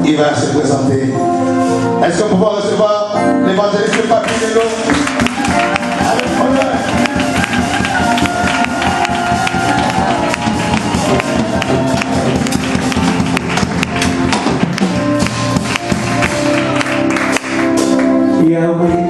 il va se présenter. Est-ce qu'on peut recevoir l'évangéliste Papinello? Avec honneur. Yahweh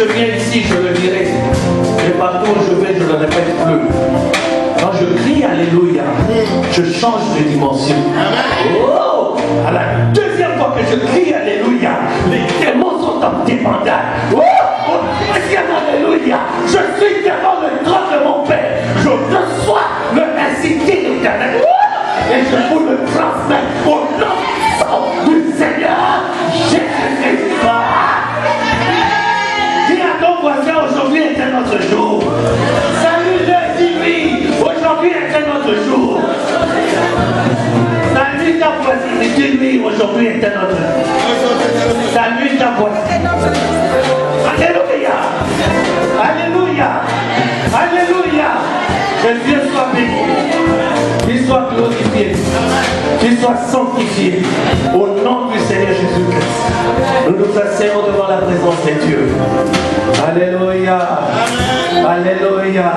je viens ici, je le dirai. Et partout où je vais, je ne le répète plus. Quand je crie Alléluia, je change de dimension. Oh, à la deuxième fois que je crie Alléluia, les démons sont en débandade. Oh, au deuxième Alléluia, je suis devant le trône de mon Père. Je reçois le ainsi dit l'Éternel. Et je vous le transmets au nom du Seigneur Jésus-Christ. Dis à ton voisin, aujourd'hui est un autre jour. Salut-le, dis-lui, aujourd'hui est un autre jour. Salut ta voisine, dis-lui, aujourd'hui est un autre jour. Salut ta voisine. Alléluia. Alléluia. Alléluia. Que Dieu soit béni. Qu'il soit glorifié. Qu'il soit sanctifié. Au nom du Seigneur Jésus-Christ. Nous nous asseyons devant la présence de Dieu. Alléluia. Alléluia.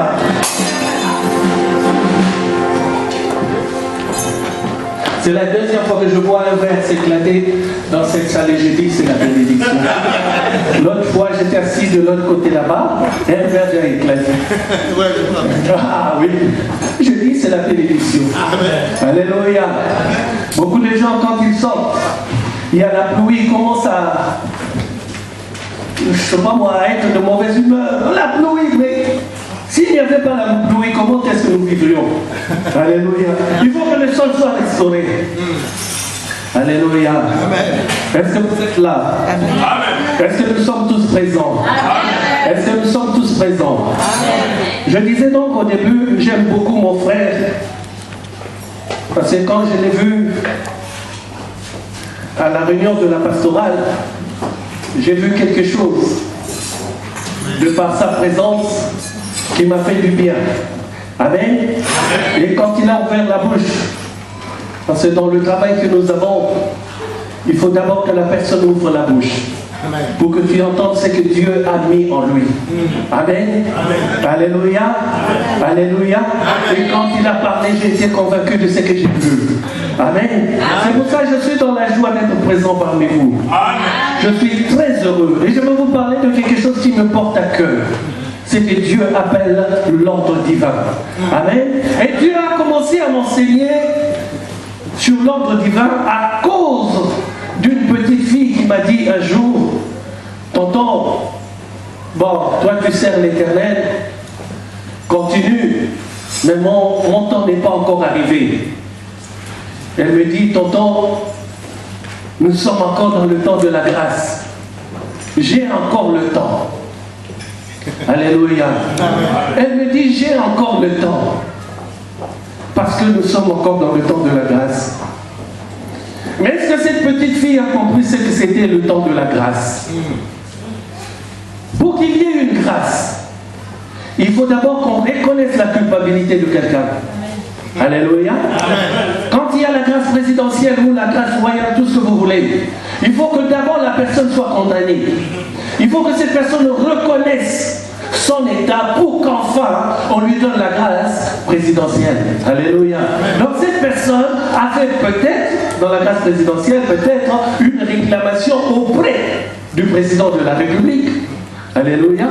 C'est la deuxième fois que je vois un verre s'éclater dans cette salle et je dis c'est la bénédiction. L'autre fois j'étais assis de l'autre côté là-bas et un verre a éclaté. Ah oui, je dis c'est la bénédiction. Alléluia. Beaucoup de gens quand ils sortent, il y a la pluie, ils commencent à, je ne sais pas moi, à être de mauvaise humeur. La pluie, mais s'il n'y avait pas la pluie, comment est-ce que nous vivrions? Alléluia. Il faut que le sol soit restauré. Alléluia. Est-ce que vous êtes là? Est-ce que nous sommes tous présents? Est-ce que nous sommes tous présents? Je disais donc au début, j'aime beaucoup mon frère. Parce que quand je l'ai vu à la réunion de la pastorale, j'ai vu quelque chose de par sa présence qui m'a fait du bien. Amen. Et quand il a ouvert la bouche, parce que dans le travail que nous avons, il faut d'abord que la personne ouvre la bouche. Amen. Pour que tu entendes ce que Dieu a mis en lui. Amen. Amen. Alléluia. Amen. Alléluia. Amen. Et quand il a parlé, j'ai été convaincu de ce que j'ai vu. Amen. C'est pour ça que je suis dans la joie d'être présent parmi vous. Amen. Je suis très heureux. Et je vais vous parler de quelque chose qui me porte à cœur. C'est que Dieu appelle l'ordre divin. Amen. Et Dieu a commencé à m'enseigner sur l'ordre divin à cause d'une petite fille qui m'a dit un jour, tonton, bon, toi tu sers l'Éternel, continue, mais mon temps n'est pas encore arrivé. Elle me dit, tonton, nous sommes encore dans le temps de la grâce. J'ai encore le temps. Alléluia. Elle me dit, j'ai encore le temps. Parce que nous sommes encore dans le temps de la grâce. Mais est-ce que cette petite fille a compris ce que c'était le temps de la grâce? Pour qu'il y ait une grâce, il faut d'abord qu'on reconnaisse la culpabilité de quelqu'un. Alléluia. Quand il y a la grâce présidentielle ou la grâce royale, tout ce que vous voulez, il faut que d'abord la personne soit condamnée. Il faut que cette personne reconnaisse son état pour qu'enfin on lui donne la grâce présidentielle. Alléluia. Donc cette personne a fait peut-être, dans la grâce présidentielle, peut-être une réclamation auprès du président de la République. Alléluia.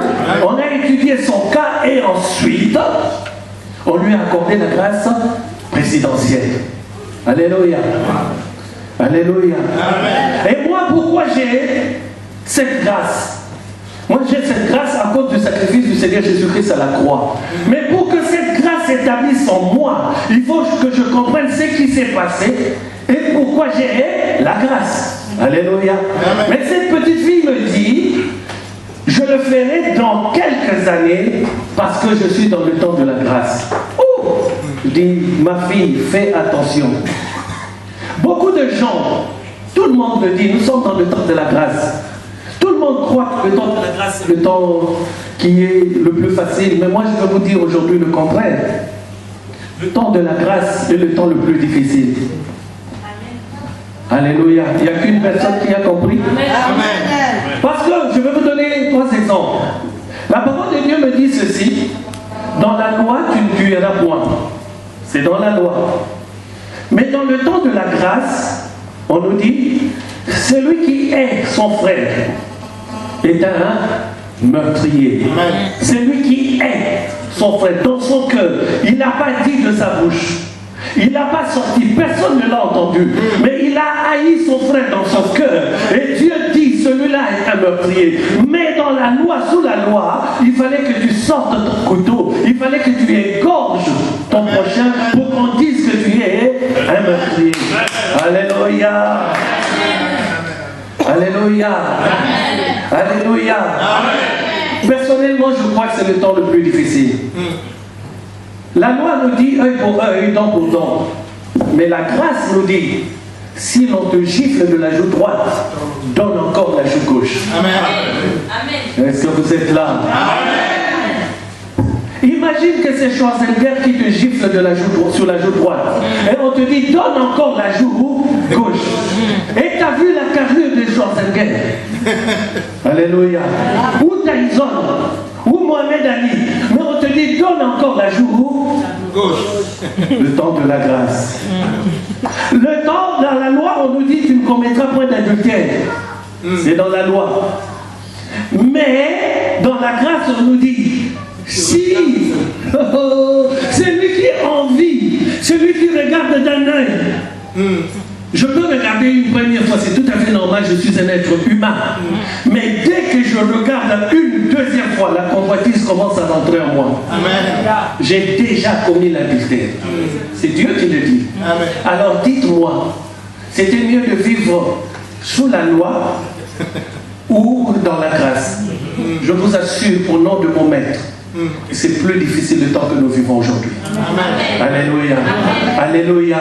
On a étudié son cas et ensuite on lui a accordé la grâce présidentielle. Alléluia. Alléluia. Et moi, pourquoi j'ai cette grâce? Moi, j'ai cette grâce à cause du sacrifice du Seigneur Jésus-Christ à la croix. Mais pour que cette grâce s'établisse en moi, il faut que je comprenne ce qui s'est passé et pourquoi j'ai la grâce. Alléluia. Amen. Mais cette petite fille me dit, je le ferai dans quelques années parce que je suis dans le temps de la grâce. Oh, je dis, ma fille, fais attention. Beaucoup de gens, tout le monde le dit, nous sommes dans le temps de la grâce. Tout le monde croit que le temps de la grâce, c'est le temps qui est le plus facile. Mais moi, je vais vous dire aujourd'hui le contraire. Le temps de la grâce est le temps le plus difficile. Amen. Alléluia. Il n'y a qu'une personne qui a compris. Amen. Amen. Parce que je vais vous donner 3 exemples. La parole de Dieu me dit ceci. Dans la loi, tu ne tueras point. C'est dans la loi. Mais dans le temps de la grâce, on nous dit, celui qui hait son frère est un meurtrier. C'est lui qui hait son frère dans son cœur. Il n'a pas dit de sa bouche. Il n'a pas sorti, personne ne l'a entendu, mais il a haï son frère dans son cœur. Et Dieu dit, celui-là est un meurtrier. Mais dans la loi, sous la loi, il fallait que tu sortes ton couteau, il fallait que tu égorges ton prochain pour qu'on dise que tu es un meurtrier. Alléluia. Alléluia. Alléluia. Personnellement, je crois que c'est le temps le plus difficile. La loi nous dit œil pour œil, dent pour dent. Mais la grâce nous dit, si l'on te gifle de la joue droite, donne encore la joue gauche. Amen. Est-ce que vous êtes là? Amen. Imagine que c'est Schwarzenegger qui te gifle de la joue, sur la joue droite. Et on te dit, donne encore la joue gauche. Et tu as vu la carrure de Schwarzenegger. Alléluia. Ou Tyson, ou Mohamed Ali. Mais on te dit, donne encore la joue gauche. Le temps de la grâce. Le temps, dans la loi, on nous dit, tu ne commettras point d'adultère. C'est dans la loi. Mais, dans la grâce, on nous dit, si, celui qui envie, celui qui regarde d'un œil, je peux regarder une première fois, c'est tout à fait normal, je suis un être humain. Mais dès que je regarde une deuxième fois, la convoitise commence à rentrer en moi. J'ai déjà commis l'adultère. C'est Dieu qui le dit. Amen. Alors dites-moi, c'était mieux de vivre sous la loi ou dans la grâce? Je vous assure, au nom de mon maître, c'est plus difficile le temps que nous vivons aujourd'hui. Alléluia. Alléluia.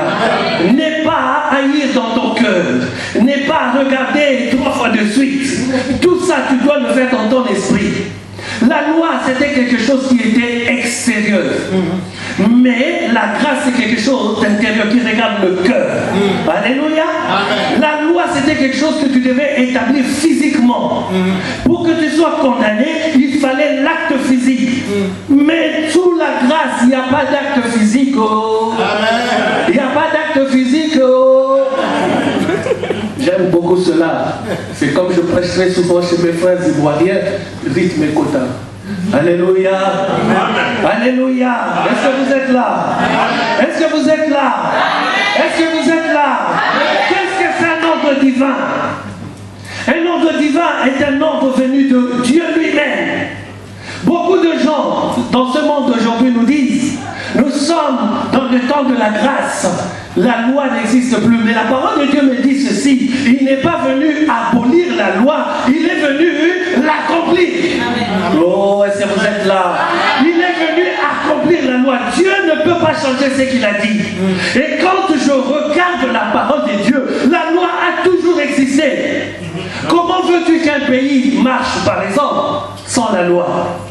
N'aie pas à haïr dans ton cœur. N'aie pas à regarder 3 fois de suite. Tout ça, tu dois le faire dans ton esprit. La loi, c'était quelque chose qui était extérieur. Mais la grâce, c'est quelque chose d'intérieur qui regarde le cœur. Alléluia. Amen. La loi, c'était quelque chose que tu devais établir physiquement. Pour que tu sois condamné, il fallait l'acte physique. Mais sous la grâce, il n'y a pas d'acte physique. Oh. Il n'y a pas d'acte physique. Oh. J'aime beaucoup cela. C'est comme je prêche très souvent chez mes frères ivoiriens, rythme et quota. Alléluia. Amen. Alléluia. Est-ce que vous êtes là? Est-ce que vous êtes là? Est-ce que vous êtes là? Qu'est-ce que c'est un ordre divin? Un ordre divin est un ordre venu de Dieu lui-même. Beaucoup de gens dans ce monde d'aujourd'hui nous disent, nous sommes dans le temps de la grâce. La loi n'existe plus. Mais la parole de Dieu me dit ceci. Il n'est pas venu abolir la loi. Il est venu l'accomplir. Oh, est-ce que vous êtes là? Il est venu accomplir la loi. Dieu ne peut pas changer ce qu'il a dit. Et quand je regarde la parole de Dieu, la loi a toujours existé. Comment veux-tu qu'un pays marche, par exemple, sans la loi?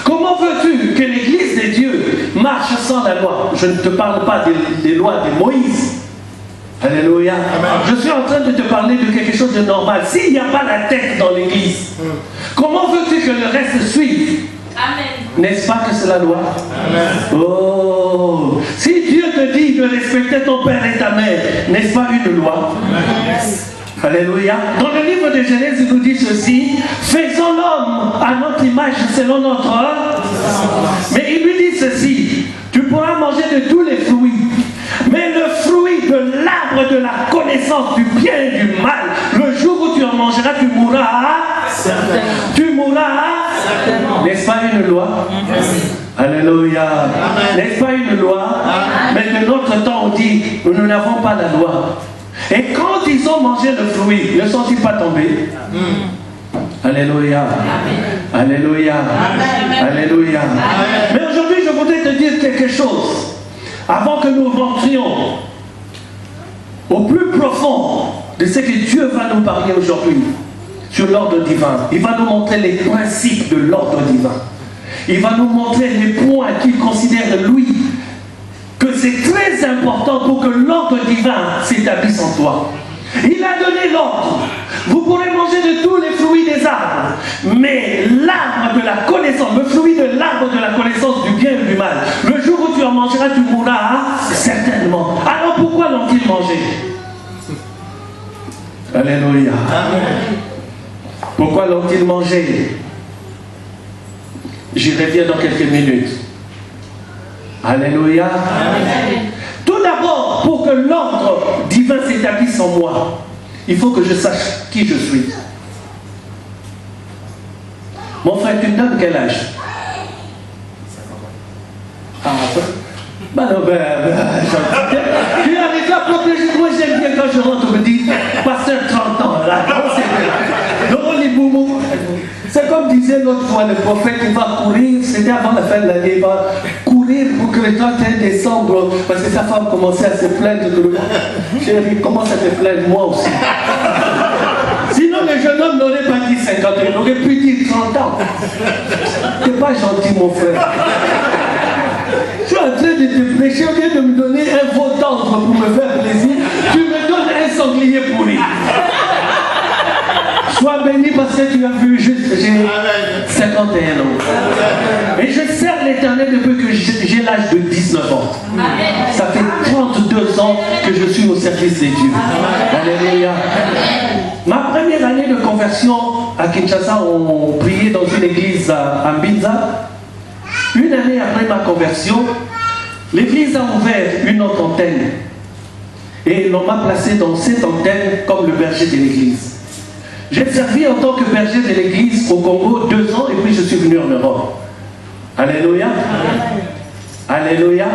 Comment veux-tu que l'église de Dieu marche sans la loi? Je ne te parle pas des lois de Moïse. Alléluia. Amen. Je suis en train de te parler de quelque chose de normal. S'il n'y a pas la tête dans l'église, comment veux-tu que le reste suive? N'est-ce pas que c'est la loi? Amen. Oh, si Dieu te dit de respecter ton père et ta mère, n'est-ce pas une loi? Amen. Alléluia. Dans le livre de Genèse, il nous dit ceci: faisons l'homme à notre image selon notre. Mais il lui dit ceci: tu pourras manger de tous les fruits, mais le fruit de l'arbre de la connaissance du bien et du mal, le jour où tu en mangeras, tu mourras. Tu mourras. N'est-ce pas une loi? Alléluia. N'est-ce pas une loi? Mais de notre temps, on dit, nous n'avons pas la loi. Et quand ils ont mangé le fruit, ne sont-ils pas tombés? Alléluia. Alléluia. Alléluia. Mais aujourd'hui, je voudrais te dire quelque chose. Avant que nous rentrions au plus profond de ce que Dieu va nous parler aujourd'hui sur l'ordre divin, il va nous montrer les principes de l'ordre divin. Il va nous montrer les points qu'il considère, lui, que c'est très important pour que l'ordre divin s'établisse en toi. Il a donné l'ordre. Vous pourrez manger de tous les fruits des arbres, mais l'arbre de la connaissance, le fruit de l'arbre de la connaissance du bien et du mal, le jour où tu en mangeras, tu mourras certainement. Alors pourquoi l'ont-ils mangé? Alléluia. Pourquoi l'ont-ils mangé? J'y reviens dans quelques minutes. Alléluia. Amen. Tout d'abord, pour que l'ordre divin s'établisse en moi, il faut que je sache qui je suis. Mon frère, tu me donnes quel âge? Ah, ben non, tu arrives à protéger. Moi, j'aime bien quand je rentre, on me dit, pasteur 30 ans, là, non, les boumous. C'est comme disait l'autre fois le prophète, il va courir, c'était avant la fin de l'année, il va courir pour que le 31 décembre, parce que sa femme commençait à se plaindre. Chérie, commence à te plaindre, moi aussi. Sinon, le jeune homme n'aurait pas dit 50 ans, il aurait pu dire 30 ans. T'es pas gentil, mon frère. Je suis en train de te prêcher, au lieu de me donner un veau tendre pour me faire plaisir, tu me donnes un sanglier pourri. Sois béni parce que tu as vu juste, j'ai 51 ans. Et je sers l'Éternel depuis que j'ai l'âge de 19 ans. Ça fait 32 ans que je suis au service des dieux. Alléluia. Ma première année de conversion à Kinshasa, on priait dans une église à Mbinza. Une année après ma conversion, l'église a ouvert une autre antenne. Et l'on m'a placé dans cette antenne comme le berger de l'église. J'ai servi en tant que berger de l'église au Congo 2 ans et puis je suis venu en Europe. Alléluia. Alléluia.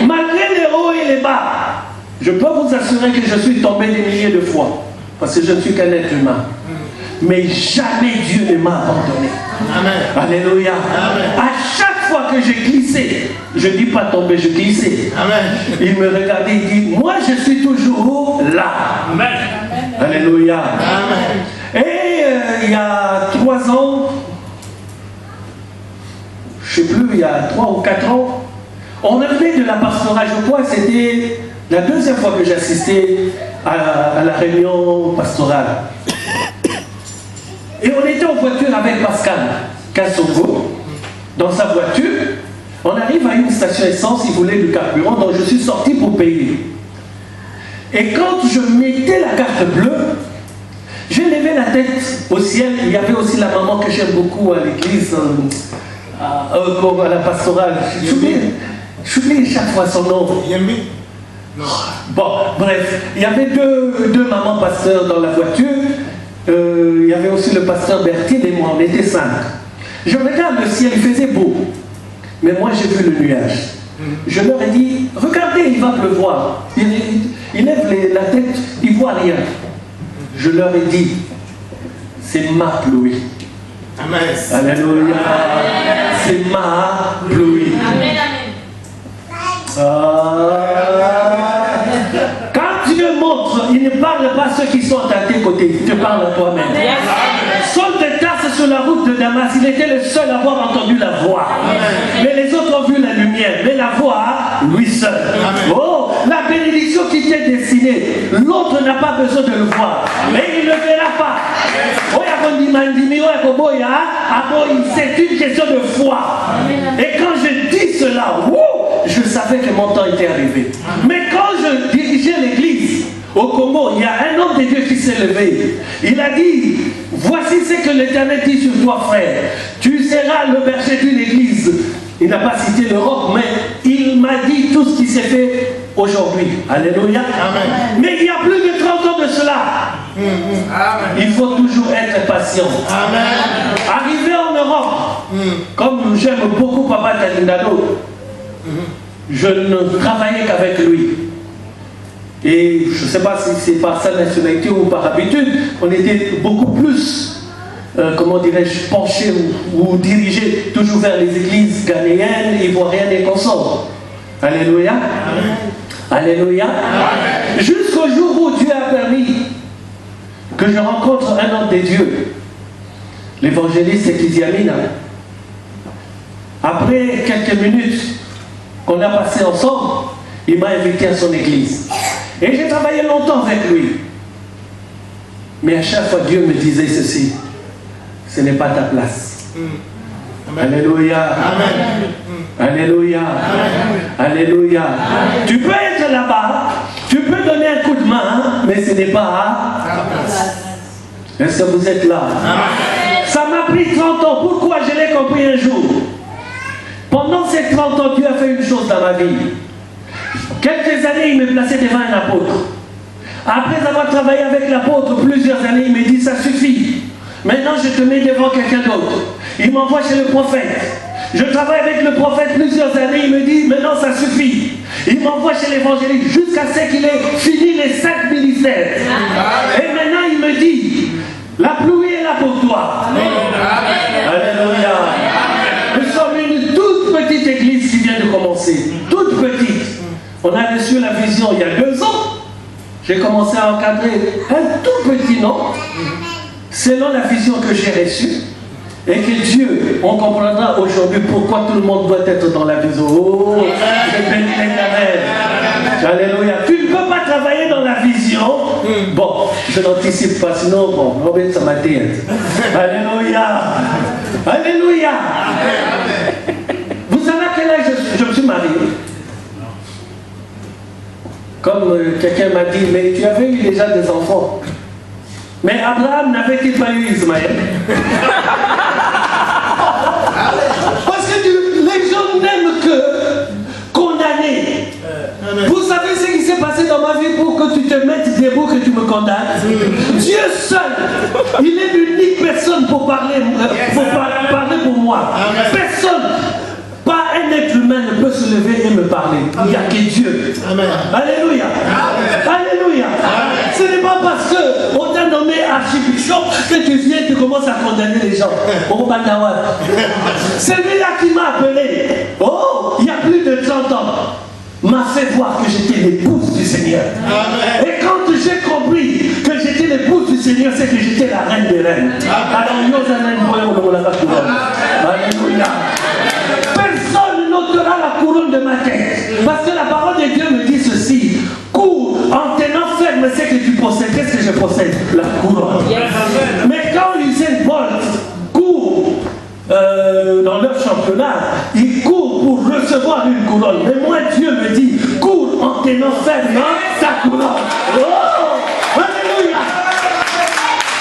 Malgré les hauts et les bas, je peux vous assurer que je suis tombé des milliers de fois. Parce que je ne suis qu'un être humain. Mais jamais Dieu ne m'a abandonné. Amen. Alléluia. Amen. À chaque fois que j'ai glissé, je ne dis pas tomber, je glissais. Amen. Il me regardait et dit, moi je suis toujours là. Amen. Alléluia. Amen. Et il y a 3 ans, je ne sais plus, il y a 3 ou 4 ans, on revenait de la pastorale, je crois que c'était la 2e fois que j'assistais à la réunion pastorale. Et on était en voiture avec Pascal Kassongo, dans sa voiture. On arrive à une station essence, il voulait du carburant, donc je suis sorti pour payer. Et quand je mettais la carte bleue, j'ai levé la tête au ciel. Il y avait aussi la maman que j'aime beaucoup à l'église, à la pastorale. J'oublie chaque fois son nom. Bon, bref, il y avait deux mamans pasteurs dans la voiture. Il y avait aussi le pasteur Bertil et moi, on était 5. Je regarde le ciel, il faisait beau. Mais moi j'ai vu le nuage. Je leur ai dit, regardez, il va pleuvoir. Il lève la tête, il ne voit rien. Je leur ai dit, c'est ma pluie. Amen. Alléluia. C'est ma pluie. Amen. Quand Dieu montre, il ne parle pas à ceux qui sont à tes côtés, il te parle à toi-même. Saul de Tarse sur la route de Damas, il était le seul à avoir entendu la voix. Mais les autres ont vu la lumière, mais la voix, lui seul. Oh, la bénédiction qui t'est destinée, l'autre n'a pas besoin de le voir, mais il ne le verra pas. C'est une question de foi. Et quand je dis cela, je savais que mon temps était arrivé. Mais quand je dirigeais l'église au Congo, il y a un homme de Dieu qui s'est levé. Il a dit, voici ce que l'Éternel dit sur toi, frère. Tu seras le berger d'une église. Il n'a pas cité l'Europe, mais il m'a dit tout ce qui s'est fait aujourd'hui. Alléluia. Amen. Mais il y a plus de 30 ans de cela. Amen. Il faut toujours être patient. Amen. Arrivé en Europe, comme j'aime beaucoup Papa Talindado, je ne travaillais qu'avec lui. Et je ne sais pas si c'est par sa nationalité ou par habitude, on était beaucoup plus, comment dirais-je, penchés ou dirigés toujours vers les églises ghanéennes, ivoiriennes et consorts. Alléluia. Amen. Alléluia. Amen. Jusqu'au jour où Dieu a permis que je rencontre un homme de Dieu, l'évangéliste Kiziamina. Après quelques minutes qu'on a passées ensemble, il m'a invité à son église. Et j'ai travaillé longtemps avec lui. Mais à chaque fois, Dieu me disait ceci, ce n'est pas ta place. Amen. Alléluia. Amen. Alléluia. Amen. Alléluia. Amen. Tu peux être là-bas, tu peux donner un coup de main, mais ce n'est pas ta place. Est-ce que vous êtes là? Amen. Ça m'a pris 30 ans. Pourquoi? Je l'ai compris un jour. Pendant ces 30 ans, Dieu a fait une chose dans ma vie. Quelques années, il me plaçait devant un apôtre. Après avoir travaillé avec l'apôtre plusieurs années, il me dit, ça suffit. Maintenant, je te mets devant quelqu'un d'autre. Il m'envoie chez le prophète. Je travaille avec le prophète plusieurs années, il me dit, maintenant ça suffit. Il m'envoie chez l'évangéliste jusqu'à ce qu'il ait fini les 5 ministères. Et maintenant, il me dit, la pluie est là pour toi. Alléluia. Nous sommes une toute petite église qui vient de commencer. Toute petite. On a reçu la vision il y a 2 ans. J'ai commencé à encadrer un tout petit nombre, selon la vision que j'ai reçue. Et que Dieu, on comprendra aujourd'hui pourquoi tout le monde doit être dans la vision. Oh, je bénis l'Éternel. Alléluia. Tu ne peux pas travailler dans la vision. Bon, je n'anticipe pas, sinon, bon, Robert, ça m'atteint. Alléluia. Alléluia. Vous savez à quel âge je me suis marié? Comme quelqu'un m'a dit, mais tu avais eu déjà des enfants. Mais Abraham n'avait-il pas eu Ismaël? Parce que les gens n'aiment que condamner. Vous savez ce qui s'est passé dans ma vie pour que tu te mettes debout, que tu me condamnes? Dieu seul, il est l'unique personne pour parler pour moi. Personne. Pas un être humain ne peut se lever et me parler. Il n'y a que Dieu. Amen. Alléluia. Amen. Alléluia. Amen. Ce n'est pas parce qu'on t'a nommé archibishop que tu viens et tu commences à condamner les gens. Celui-là qui m'a appelé, oh, il y a plus de 30 ans, m'a fait voir que j'étais l'épouse du Seigneur. Amen. Et quand j'ai compris que j'étais l'épouse du Seigneur, c'est que j'étais la reine des reines. Alors, alléluia. Personne n'ôtera la couronne de ma tête. Parce que la parole de Dieu me dit ceci. Cours en tenant ferme ce que tu possèdes. Qu'est-ce que je possède? La couronne. Yes. Mais quand Usain Bolt court dans leur championnat, il court pour recevoir une couronne. Mais moi, Dieu me dit, cours en tenant ferme ta couronne. Oh! Alléluia!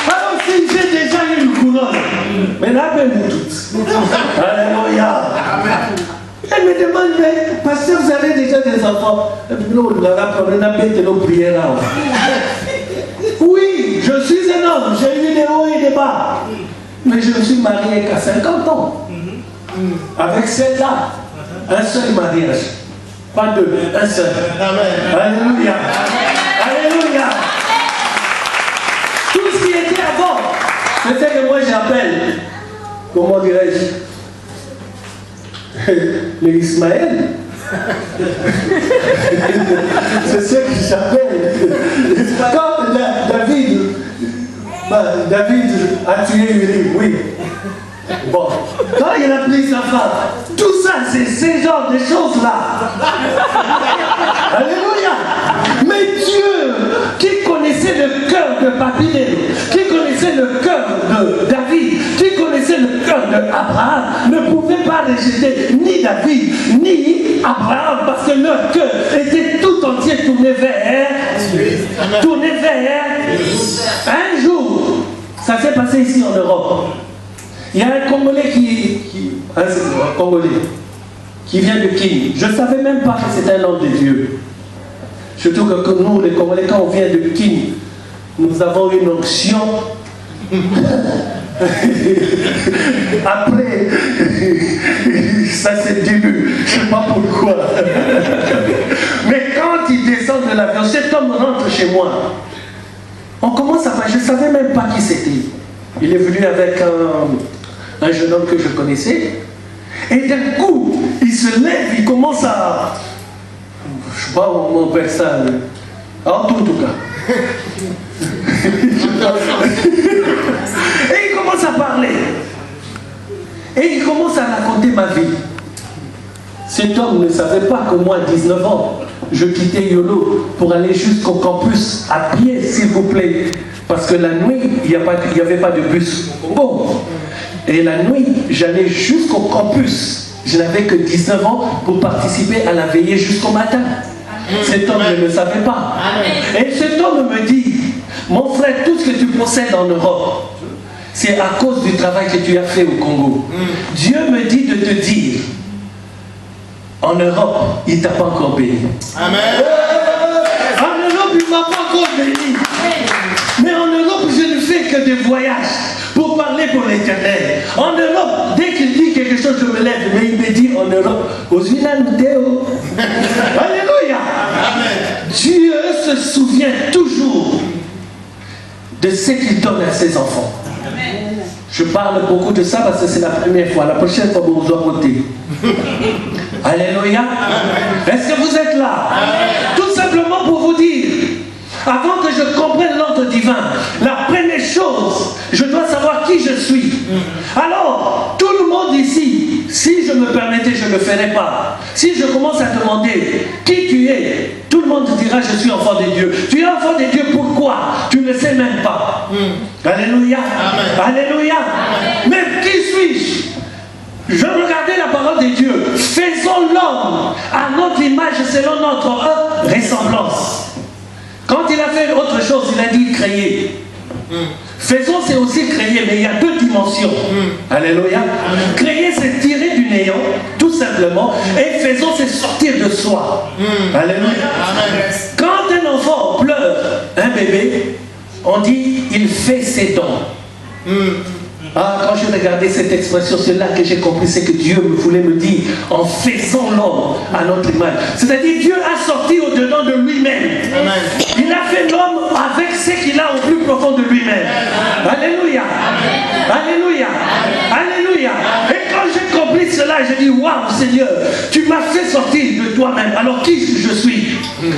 Alors si j'ai déjà eu une couronne, mais là, vous toutes. Alléluia! Elle me demande, mais pasteur, vous avez déjà des enfants? Oui, je suis un homme, j'ai eu des hauts et des bas. Mais je me suis marié qu'à 50 ans. Avec celle-là, un seul mariage. Pas deux, un seul. Amen. Alléluia. Alléluia. Tout ce qui était avant, c'était que moi j'appelle, comment dirais-je, le Ismaël. C'est ce que j'appelle. Quand David a tué Uri, oui. Bon, quand il a pris sa femme, tout ça, c'est ce genre de choses-là. Alléluia. Mais Dieu, qui connaissait le cœur de Papinel, qui connaissait le cœur de David, qui connaissait le cœur d'Abraham, ne pouvait pas rejeter ni David, ni Abraham, parce que leur cœur était tout entier tourné vers un jour. Ça s'est passé ici en Europe. Il y a un Congolais qui vient de King. Je ne savais même pas que c'était un homme de Dieu. Surtout que nous, les Congolais, quand on vient de King, nous avons une onction. Après, ça s'est dilue. Je ne sais pas pourquoi. Mais quand il descend de l'avion, cet homme rentre chez moi. On commence à parler. Je ne savais même pas qui c'était. Il est venu avec un jeune homme que je connaissais. Et d'un coup, il se lève, il commence à... Je ne sais pas mon père ça. En tout cas. Et il commence à parler. Et il commence à raconter ma vie. Cet homme ne savait pas que moi, à 19 ans, je quittais Yolo pour aller jusqu'au campus à pied, s'il vous plaît. Parce que la nuit, il n'y avait pas de bus. Bon. Et la nuit, j'allais jusqu'au campus. Je n'avais que 19 ans pour participer à la veillée jusqu'au matin. Cet homme ne le savait pas. Et cet homme me dit, mon frère, tout ce que tu possèdes en Europe, c'est à cause du travail que tu as fait au Congo. Dieu me dit de te dire, en Europe, il ne t'a pas encore béni. Amen. En Europe, il ne m'a pas encore béni. Mais en Europe, je ne fais que des voyages pour parler pour l'Éternel. En Europe, dès qu'il dit quelque chose, je me lève. Mais il me dit en Europe, Alléluia. Dieu se souvient toujours de ce qu'il donne à ses enfants. Je parle beaucoup de ça parce que c'est la première fois. La prochaine fois, vous doit monter. Alléluia. Est-ce que vous êtes là? Tout simplement pour vous dire, avant que je comprenne l'ordre divin, la première chose, je dois savoir qui je suis. Alors, tout le monde ici, si je me permettais, je ne le ferais pas. Si je commence à demander qui tu es, tout le monde dira je suis enfant de Dieu. Tu es enfant de Dieu, pourquoi? Tu ne le sais même pas. Alléluia. Amen. Alléluia. Amen. Mais qui suis-je? Je regardais la parole de Dieu. Faisons l'homme à notre image selon notre ressemblance. Quand il a fait autre chose, il a dit créer. Faisons, c'est aussi créer, mais il y a deux dimensions. Alléluia. Créer, c'est tirer du néant, tout simplement. Et faisons, c'est sortir de soi. Alléluia. Quand un enfant pleure, un bébé, on dit il fait ses dons. Quand je regardais cette expression, c'est là que j'ai compris ce que Dieu voulait me dire en faisant l'homme à notre image. C'est-à-dire Dieu a sorti au-dedans de lui-même. Il a fait l'homme avec ce qu'il a au plus profond de lui-même. Alléluia. Alléluia. Alléluia. Et quand j'ai compris cela, j'ai dit waouh Seigneur, tu m'as fait sortir de toi-même. Alors qui je suis?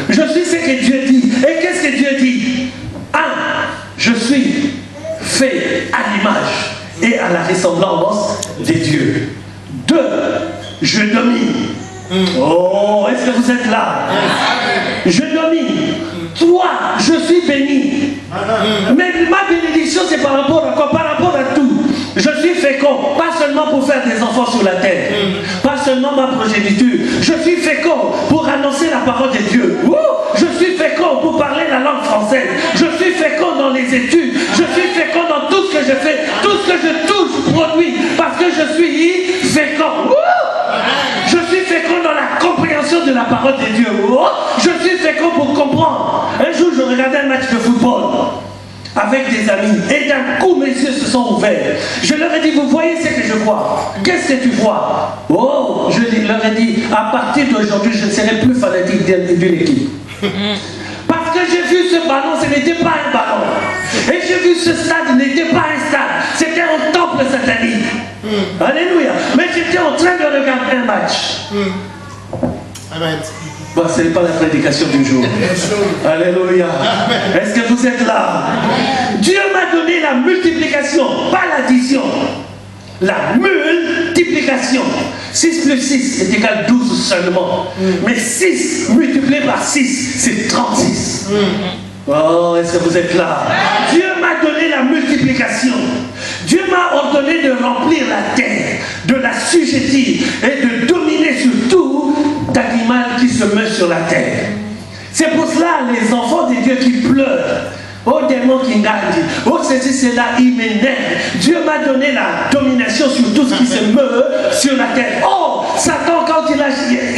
Je suis ce que Dieu dit. Et qu'est-ce que Dieu dit? Je suis fait à l'image et à la ressemblance de Dieu. 2, je domine. Oh, est-ce que vous êtes là? Je domine. 3, je suis béni. Mais ma bénédiction, c'est par rapport à quoi? Par rapport à tout. Je suis fécond, pas seulement pour faire des enfants sur la terre, pas seulement ma progéniture. Je suis fécond pour annoncer la parole de Dieu. Je suis fécond pour parler la langue française. Je suis fécond dans les études. Je suis fécond dans tout ce que je fais. Tout ce que je touche produit parce que je suis fécond. Je suis fécond dans la compréhension de la parole de Dieu. Je suis fécond pour comprendre. Un jour, je regardais un match de football avec des amis et d'un coup mes yeux se sont ouverts. Je leur ai dit, vous voyez ce que je vois? Qu'est-ce que tu vois? Je leur ai dit, à partir d'aujourd'hui je ne serai plus fanatique d'une équipe. Parce que j'ai vu ce ballon, ce n'était pas un ballon. Et j'ai vu ce stade, ce n'était pas un stade, c'était un temple satanique. Alléluia. Mais j'étais en train de regarder un match. Amen. Bon, ce n'est pas la prédication du jour. Alléluia. Est-ce que vous êtes là? Dieu m'a donné la multiplication, pas l'addition. La multiplication. 6 plus 6 est égal à 12 seulement. Mais 6 multiplié par 6, c'est 36. Oh, est-ce que vous êtes là? Dieu m'a donné la multiplication. Dieu m'a ordonné de remplir la terre, de la sujettir et de dominer sur tout animal qui se meut sur la terre. C'est pour cela les enfants de Dieu qui pleurent. Oh démon qui gagne, oh ceci, cela, il m'énerve. Dieu m'a donné la domination sur tout ce qui se meut sur la terre. Oh, Satan, quand il a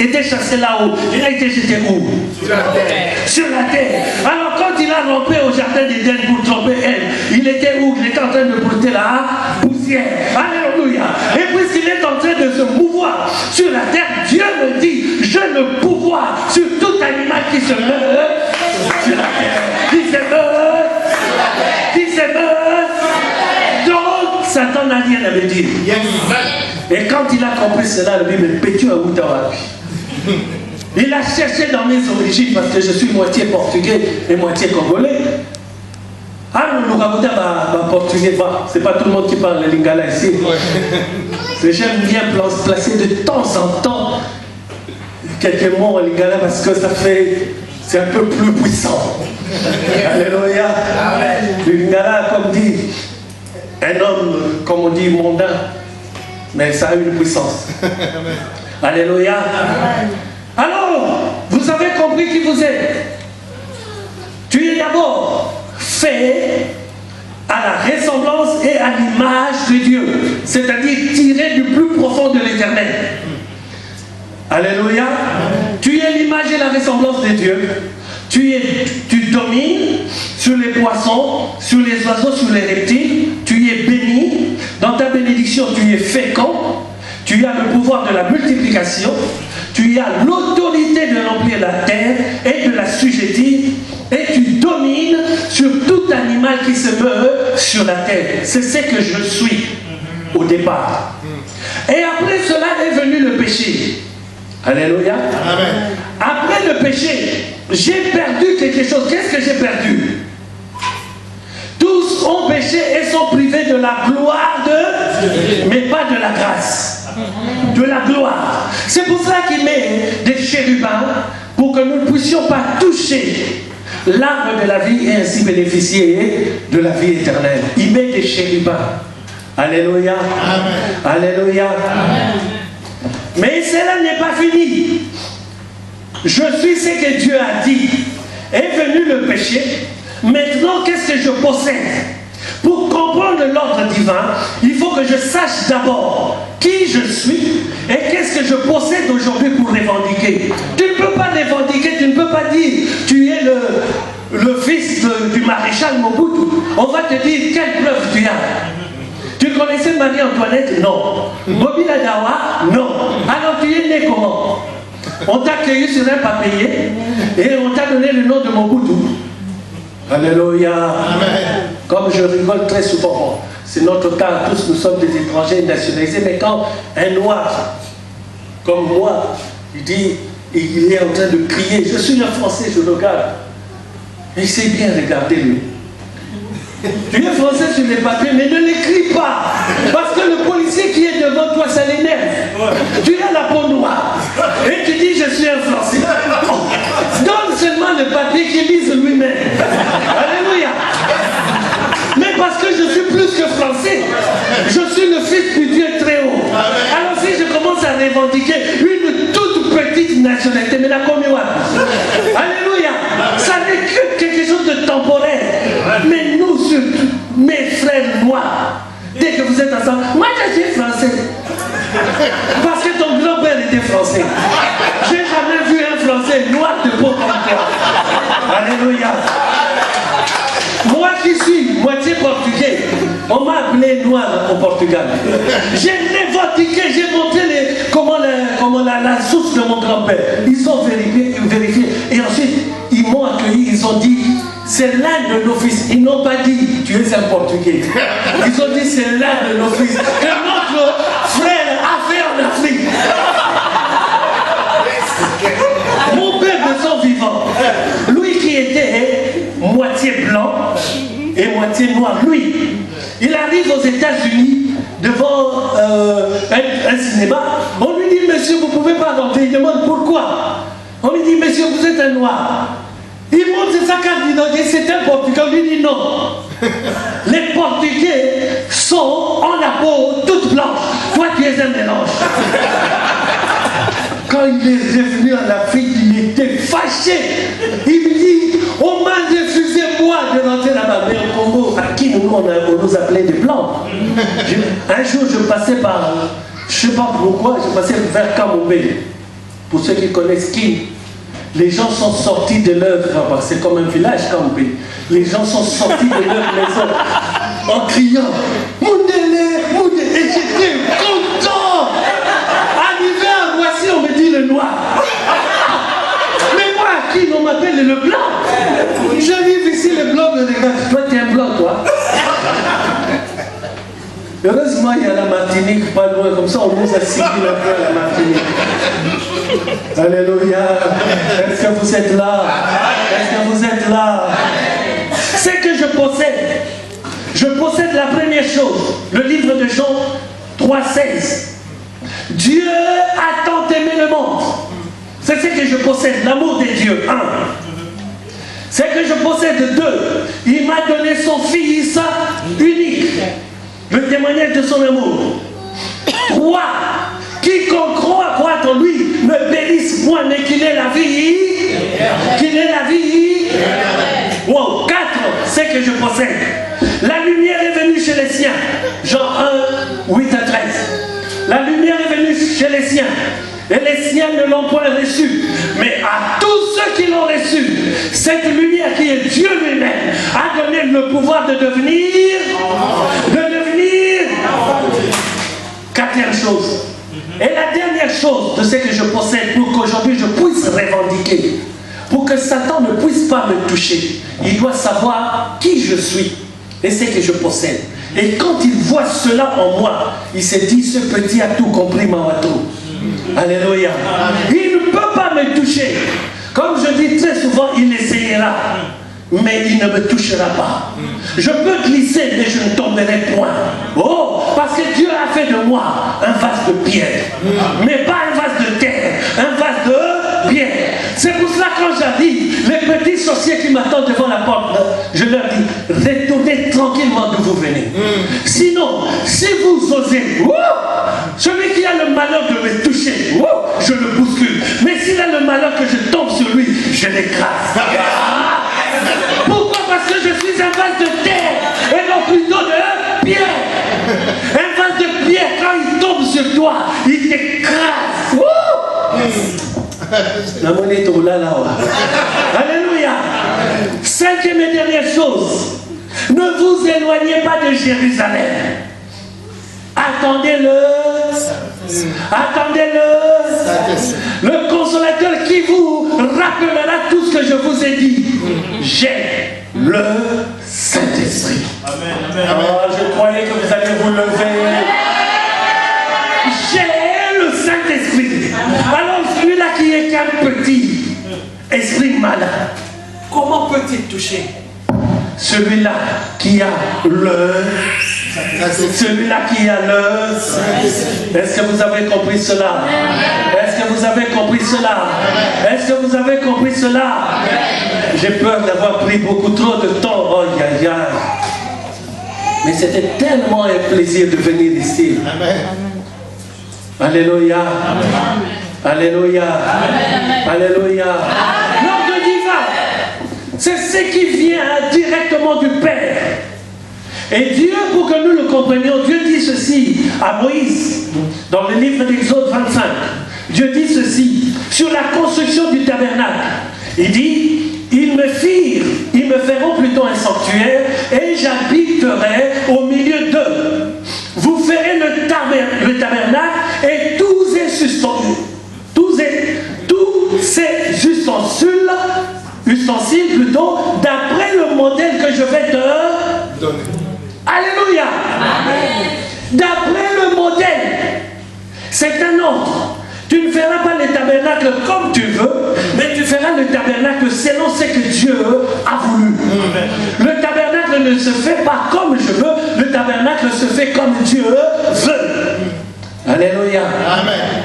été chassé là-haut, il a été jeté où? Sur la terre. Sur la terre. Alors quand il a rampé au jardin d'Éden pour tromper elle, il était où? Il était en train de porter la poussière. Alléluia. Et puisqu'il est en train de se mouvoir sur la terre, Dieu me dit, je le pouvoir sur tout animal qui se meut sur la terre. Qui se meut. Qui se meut. Donc, Satan n'a rien à me dire. Et quand il a compris cela, il me dit, mais tu as où ta vie? Il a cherché dans mes origines, parce que je suis moitié portugais et moitié congolais. Ah, nous racontons ma portugais, c'est pas tout le monde qui parle le lingala ici. J'aime bien placer de temps en temps quelques mots en lingala parce que ça fait, c'est un peu plus puissant. Alléluia. Le lingala, comme dit un homme, comme on dit, mondain, mais ça a une puissance. Alléluia. Alors, vous avez compris qui vous êtes. Tu es d'abord fait à la raison ressemblance est à l'image de Dieu, c'est-à-dire tirée du plus profond de l'Éternel. Alléluia. Tu es l'image et la ressemblance de Dieu. Tu domines sur les poissons, sur les oiseaux, sur les reptiles. Tu es béni. Dans ta bénédiction, tu es fécond. Tu as le pouvoir de la multiplication. Tu as l'autorité de remplir la terre et de la sujettir. Et tu domines sur tout animal qui se meut sur la terre. C'est ce que je suis au départ. Et après cela est venu le péché. Alléluia. Amen. Après le péché, j'ai perdu quelque chose. Qu'est-ce que j'ai perdu? Tous ont péché et sont privés de la gloire de Dieu, mais pas de la grâce. De la gloire. C'est pour ça qu'il met des chérubins pour que nous ne puissions pas toucher l'arbre de la vie et ainsi bénéficier de la vie éternelle. Il met des chérubins. Alléluia. Amen. Alléluia. Amen. Mais cela n'est pas fini. Je suis ce que Dieu a dit. Est venu le péché. Maintenant, qu'est-ce que je possède? Pour comprendre l'ordre divin, il faut que je sache d'abord qui je suis et qu'est-ce que je possède aujourd'hui pour revendiquer. Tu ne peux pas revendiquer, tu ne peux pas dire tu es le fils du maréchal Mobutu. On va te dire quelle preuve tu as. Tu connaissais Marie-Antoinette? Non. Bobby Ladawa? Non. Alors tu es né comment? On t'a accueilli sur un papier et on t'a donné le nom de Mobutu. Alléluia. Amen. Comme je rigole très souvent, c'est notre cas, tous nous sommes des étrangers nationalisés, mais quand un noir comme moi, il dit, il est en train de crier, je suis un Français, je le regarde. Il sait bien regarder lui. Tu es français sur les papiers, mais ne l'écris pas. Parce que le policier qui est devant toi, ça l'énerve. Tu as la peau noire. Et tu dis, je suis un Français. Donne seulement le papier qu'il lise lui-même. Alléluia. Mais parce que je suis plus que français, je suis le fils du Dieu très haut. Alors si je commence à revendiquer une toute petite nationalité, mais la combien? Alléluia. Ça n'est que quelque chose de temporaire. Mais nous, surtout, mes frères noirs, dès que vous êtes ensemble, moi je suis français. Parce que ton grand-père était français. J'ai jamais vu un français noir de peau comme toi. Alléluia. Moi qui suis moitié portugais, on m'a appelé noir au Portugal. J'ai revendiqué, j'ai montré comment la source de mon grand-père. Ils ont vérifié. Et ensuite, ils m'ont accueilli, ils ont dit, c'est l'un de nos fils. Ils n'ont pas dit, tu es un portugais. Ils ont dit, c'est l'un de nos fils. Que notre frère a fait en Afrique. Mon père de son vivant, lui qui était moitié blanc et moitié noir, lui, il arrive aux États-Unis devant un cinéma. On lui dit, monsieur, vous ne pouvez pas rentrer. Il demande pourquoi. On lui dit, monsieur, vous êtes un noir. Il montre sa carte d'identité, c'est un Portugais. On lui dit non. Les Portugais sont en la peau toute blanche. Toi, tu es un mélange. Quand il est revenu en Afrique, il était fâché. Il me dit, on m'a refusé moi de rentrer là-bas. Mais au Congo, à qui on nous appelait des blancs. Un jour, je passais par, je ne sais pas pourquoi, je passais vers Kamombe. Pour ceux qui connaissent qui, les gens sont sortis de leur, c'est comme un village Kamombe. Les gens sont sortis de leur maison en criant, Moundele, Moundele. Et j'étais content. Arrivé à Roissy, on me dit le noir. Mais moi, à qui on m'appelle le blanc? J'arrive ici, le blanc me regarde. Toi, tu es un blanc, toi. Heureusement, il y a la Martinique pas loin, comme ça on nous a ciblé un peu à la Martinique. Alléluia. Est-ce que vous êtes là? Est-ce que vous êtes là? C'est que je possède. Je possède la première chose. Le livre de Jean 3,16. Dieu a tant aimé le monde. C'est ce que je possède, l'amour de Dieu. 1. C'est que je possède 2. Il m'a donné son Fils unique. Le témoignage de son amour. 3. Quiconque croit en lui ne périsse point, mais qu'il ait la vie. Qu'il ait la vie. Wow. 4. C'est que je possède. La lumière est venue chez La lumière est venue chez les siens. Et les siens ne l'ont point reçu. Mais à tous ceux qui l'ont reçu, cette lumière qui est Dieu lui-même a donné le pouvoir de devenir. Quatrième chose. Et la dernière chose de ce que je possède pour qu'aujourd'hui je puisse revendiquer, pour que Satan ne puisse pas me toucher, il doit savoir qui je suis et ce que je possède. Et quand il voit cela en moi, il se dit, ce petit a tout compris, Mawato. Alléluia. Il ne peut pas me toucher. Comme je dis très souvent, il essayera, mais il ne me touchera pas. Je peux glisser, mais je ne tomberai point. Oh, parce que Dieu a fait de moi un vase de pierre, mais pas un vase de terre, un vase de pierre. C'est pour cela quand j'arrive, les petits sorciers qui m'attendent devant la porte, je leur dis, retournez tranquillement d'où vous venez. Sinon, si vous osez, celui qui a le malheur de me toucher, je le bouscule. Mais s'il a le malheur que je tombe sur lui, je l'écrase. Pourquoi? Parce que je suis un vase de terre et non plutôt de pierre. Un vase de pierre, quand il tombe sur toi, il t'écrase. La monnaie est là. Alléluia. Cinquième et dernière chose, ne vous éloignez pas de Jérusalem. Attendez-le. Attendez-le. Le consolateur qui vous rappellera tout ce que je vous ai dit. J'ai le Saint-Esprit. Oh, je croyais que vous alliez vous lever. J'ai le Saint-Esprit. Alors celui-là qui est qu'un petit esprit malade, comment peut-il toucher? Celui-là qui a le... Celui-là qui a le... Est-ce que vous avez compris cela? Est-ce que vous avez compris cela? Est-ce que vous avez compris cela? J'ai peur d'avoir pris beaucoup trop de temps. Oh, aïe, aïe. Mais c'était tellement un plaisir de venir ici. Alléluia. Alléluia. Alléluia. L'ordre divin, c'est ce qui vient directement du Père. Et Dieu, pour que nous le comprenions, Dieu dit ceci à Moïse, dans le livre d'Exode 25. Dieu dit ceci, sur la construction du tabernacle. Il dit, ils me feront plutôt un sanctuaire, et j'habiterai au milieu d'eux. Vous ferez le tabernacle, et tous ces ustensiles plutôt, d'après le modèle que je vais te donner. Alléluia. D'après le modèle, c'est un ordre. Tu ne feras pas le tabernacle comme tu veux, mais tu feras le tabernacle selon ce que Dieu a voulu. Le tabernacle ne se fait pas comme je veux, le tabernacle se fait comme Dieu veut. Alléluia. Amen.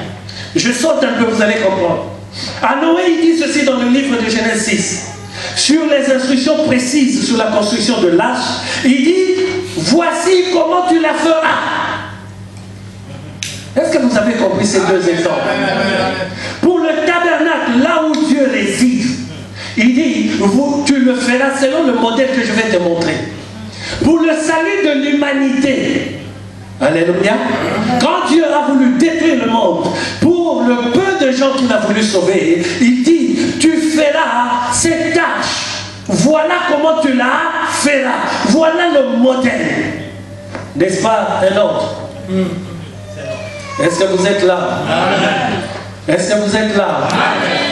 Je saute un peu, vous allez comprendre. À Noé, il dit ceci dans le livre de Genèse 6. Sur les instructions précises sur la construction de l'arche, il dit, voici comment tu la feras. Est-ce que vous avez compris ces deux exemples? Pour le tabernacle, là où Dieu réside, il dit, tu le feras selon le modèle que je vais te montrer. Pour le salut de l'humanité, alléluia, quand Dieu a voulu détruire le monde, pour le peu de gens qu'il a voulu sauver, il dit, tu feras cette tâche. Voilà comment tu la feras. Voilà le modèle. N'est-ce pas un ordre? Est-ce que vous êtes là? Est-ce que vous êtes là?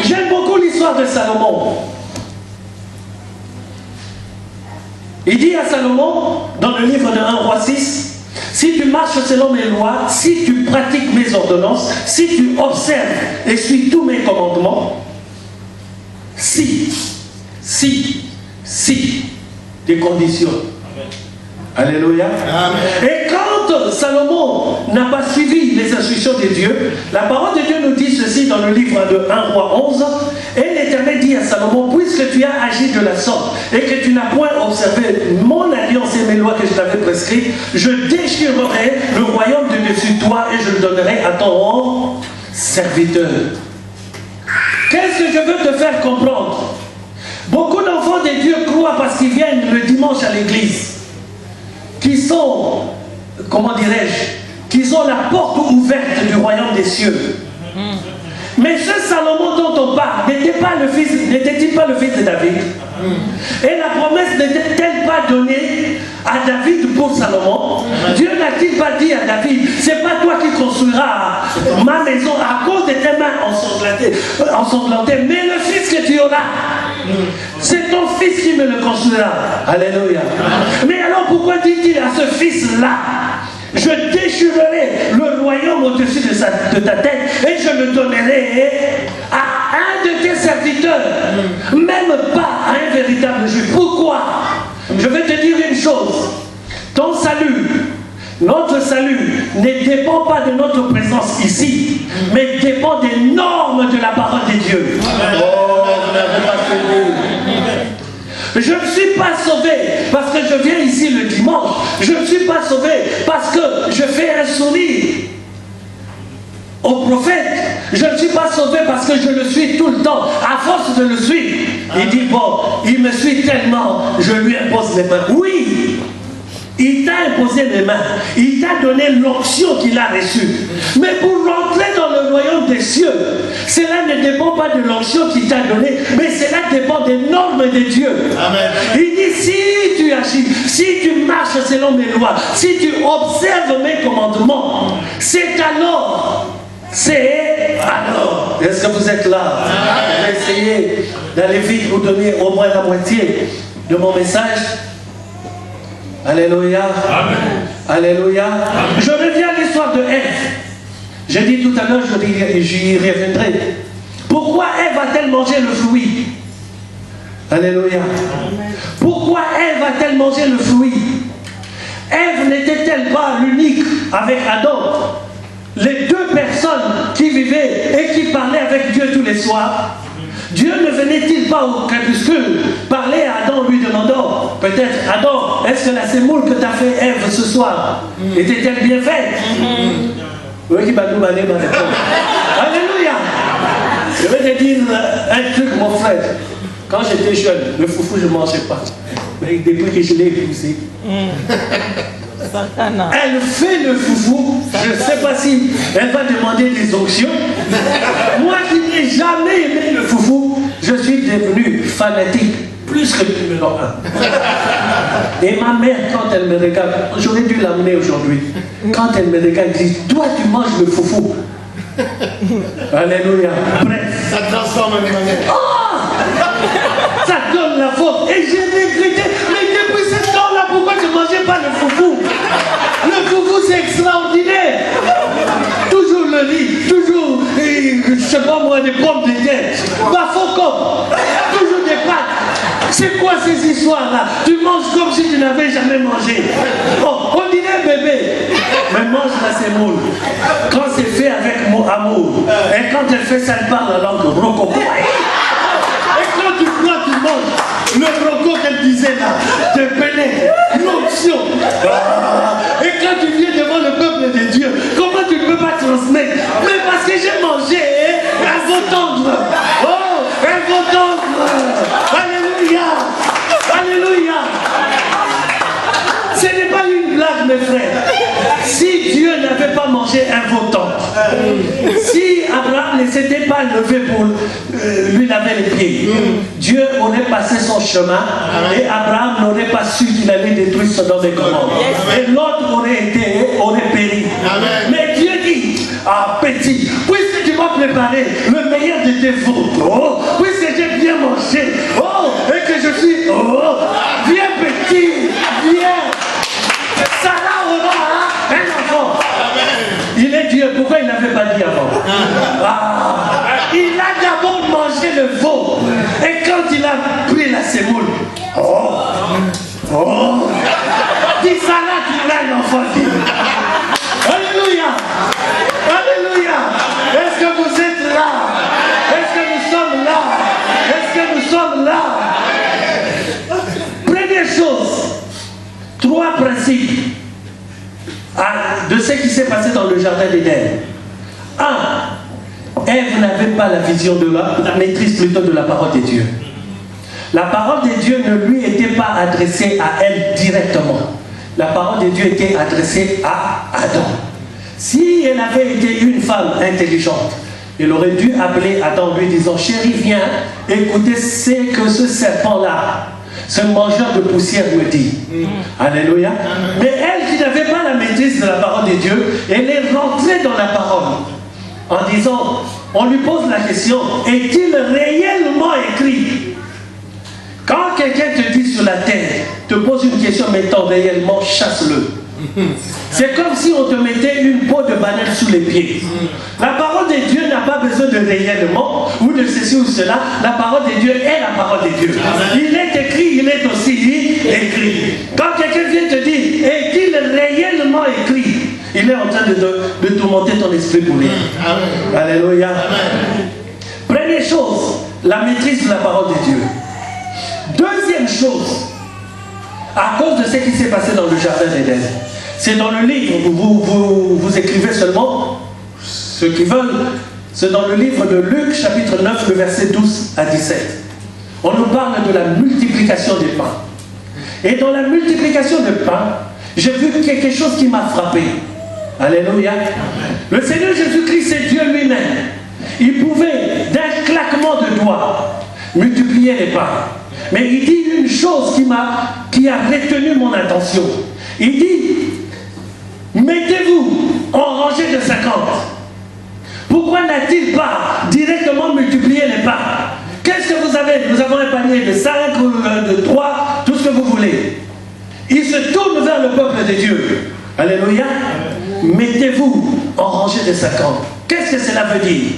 J'aime beaucoup l'histoire de Salomon. Il dit à Salomon, dans le livre de 1 roi 6, si tu marches selon mes lois, si tu pratiques mes ordonnances, si tu observes et suis tous mes commandements, si, des conditions. Alléluia. Amen. Et quand Salomon n'a pas suivi les instructions de Dieu, la parole de Dieu nous dit ceci dans le livre de 1 roi 11. Et l'Éternel dit à Salomon, puisque tu as agi de la sorte et que tu n'as point observé mon alliance et mes lois que je t'avais prescrites, je déchirerai le royaume de dessus toi et je le donnerai à ton serviteur. Qu'est-ce que je veux te faire comprendre? Beaucoup d'enfants de Dieu croient parce qu'ils viennent le dimanche à l'église, qui sont, comment dirais-je, qu'ils ont la porte ouverte du royaume des cieux. Mais ce Salomon dont on parle n'était-il pas le fils de David? Et la promesse n'était-elle pas donnée à David pour Salomon? Dieu n'a-t-il pas dit à David, c'est pas toi qui construiras ma maison à cause de tes mains ensanglantées, mais le fils que tu auras, c'est ton fils qui me le construira. Alléluia. Mais alors pourquoi dit-il à ce fils-là, je déchirerai le royaume au-dessus de ta tête et je le donnerai à un de tes serviteurs, même pas à un véritable juif. Pourquoi? Je vais te dire une chose. Ton salut, notre salut, ne dépend pas de notre présence ici, mais dépend des normes de la parole de Dieu. Oh, vous n'avez pas suivi. Je ne suis pas sauvé parce que je viens ici le dimanche. Je ne suis pas sauvé parce que je fais un sourire au prophète. Je ne suis pas sauvé parce que je le suis tout le temps. À force de le suivre, il dit, bon, il me suit tellement, je lui impose les mains. Oui, il t'a imposé les mains. Il t'a donné l'onction qu'il a reçue. Mais pour rentrer dans le royaume des cieux, cela ne dépend pas de l'onction qu'il t'a donnée, mais cela dépend des normes de Dieu. Amen. Il dit, si tu agis, si tu marches selon mes lois, si tu observes mes commandements, c'est alors. C'est alors. Est-ce que vous êtes là? Je vais essayer d'aller vite, vous donner au moins la moitié de mon message. Alléluia. Amen. Alléluia. Amen. Je reviens à l'histoire de Ève. J'ai dit tout à l'heure, j'y reviendrai. Pourquoi Ève a-t-elle mangé le fruit? Alléluia. Amen. Pourquoi Ève a-t-elle mangé le fruit? Ève n'était-elle pas l'unique avec Adam? Les deux personnes qui vivaient et qui parlaient avec Dieu tous les soirs. Dieu ne venait-il pas au crépuscule parler à Adam lui demandant, peut-être, Adam, est-ce que la sémoule que tu as fait Ève ce soir était-elle bien faite? Oui, qui va nous aller ma réponse. Alléluia. Je vais te dire un truc, mon frère. Quand j'étais jeune, le foufou, je ne mangeais pas. Mais depuis que je l'ai épousé, elle fait le foufou. Je ne sais pas si elle va demander des onctions. Moi qui n'ai jamais aimé le foufou, je suis devenu fanatique, plus que le numéro 1. Et ma mère, quand elle me regarde, j'aurais dû l'amener aujourd'hui. Quand elle me regarde, elle dit, toi tu manges le foufou. Alléluia. Bref. Ça transforme ma mère. Oh, ça donne la faute. Et j'ai regretté. Mais depuis ce temps-là, pourquoi je ne mangeais pas le foufou? Le foufou, c'est extraordinaire. Toujours le riz, toujours, je ne sais pas moi, des pommes de terre. Bafocom, toujours des pâtes. C'est quoi ces histoires-là? Tu manges comme si tu n'avais jamais mangé. Oh, on dirait bébé. Mais mange la sémoule. Quand c'est fait avec mon amour, et quand elle fait ça, elle parle la langue rococo. Et quand tu crois, tu manges. Le roco qu'elle disait là, te pénètre, l'onction. Et quand tu viens devant le peuple de Dieu, comment tu ne peux pas transmettre? Mais parce que j'ai mangé un veau tendre. Oh, un veau tendre. Alléluia. Alléluia. Ce n'est pas une blague, mes frères. Si Dieu n'avait pas mangé un veau tendre, si Abraham ne s'était pas levé pour lui laver les pieds, Dieu aurait passé son chemin et Abraham n'aurait pas su qu'il allait détruire Sodome et Gomorrhe. Et l'autre aurait péri. Mais Dieu dit, ah petit, puisque tu m'as préparé le meilleur de tes veaux, oh, puisque j'ai bien mangé, oh, et que je suis, oh, viens petit, viens. Sarah aura un enfant. Il est Dieu. Pourquoi il n'avait pas dit avant? Il a d'abord mangé le veau. Et quand il a pris la sémoule, dit Sarah, tu auras un enfant. Alléluia. Alléluia. Est-ce que vous êtes là? Est-ce que nous sommes là? Est-ce que nous sommes là? Première chose, 3 principes de ce qui s'est passé dans le jardin d'Éden. 1. Ève n'avait pas la vision de la maîtrise plutôt de la parole de Dieu. La parole de Dieu ne lui était pas adressée à elle directement. La parole de Dieu était adressée à Adam. Si elle avait été une femme intelligente, elle aurait dû appeler Adam lui disant, chérie, viens, écoutez ce que ce serpent-là, ce mangeur de poussière me dit. Alléluia. Mais elle qui n'avait pas la maîtrise de la parole de Dieu, elle est rentrée dans la parole en disant, on lui pose la question, est-il réellement écrit? Quand quelqu'un te dit sur la terre, te pose une question mettant réellement, chasse-le. C'est comme si on te mettait une peau de banane sous les pieds. La parole de Dieu n'a pas besoin de réellement ou de ceci ou cela. La parole de Dieu est la parole de Dieu. Il est écrit, il est aussi écrit. Quand quelqu'un vient te dire, est-il réellement écrit? Il est en train de tourmenter ton esprit pour rien. Alléluia. Première chose, la maîtrise de la parole de Dieu. Deuxième chose, à cause de ce qui s'est passé dans le jardin d'Éden, c'est dans le livre, vous écrivez seulement, ceux qui veulent, c'est dans le livre de Luc, chapitre 9, le verset 12 à 17. On nous parle de la multiplication des pains. Et dans la multiplication des pains, j'ai vu quelque chose qui m'a frappé. Alléluia. Le Seigneur Jésus-Christ, c'est Dieu lui-même. Il pouvait, d'un claquement de doigts, multiplier les pains. Mais il dit une chose qui a retenu mon attention. Il dit, mettez-vous en rangée de 50. Pourquoi n'a-t-il pas directement multiplié les pains? Qu'est-ce que vous avez? Nous avons un panier de 5, de 3, tout ce que vous voulez. Il se tourne vers le peuple de Dieu. Alléluia. Mettez-vous en rangée de 50. Qu'est-ce que cela veut dire?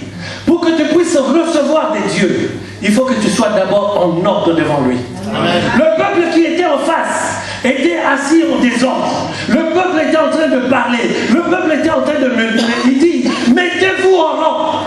Pour que tu puisses recevoir des dieux, il faut que tu sois d'abord en ordre devant lui. Amen. Le peuple qui était en face était assis en désordre. Le peuple était en train de parler. Le peuple était en train de murmurer. Il dit, mettez-vous en rang.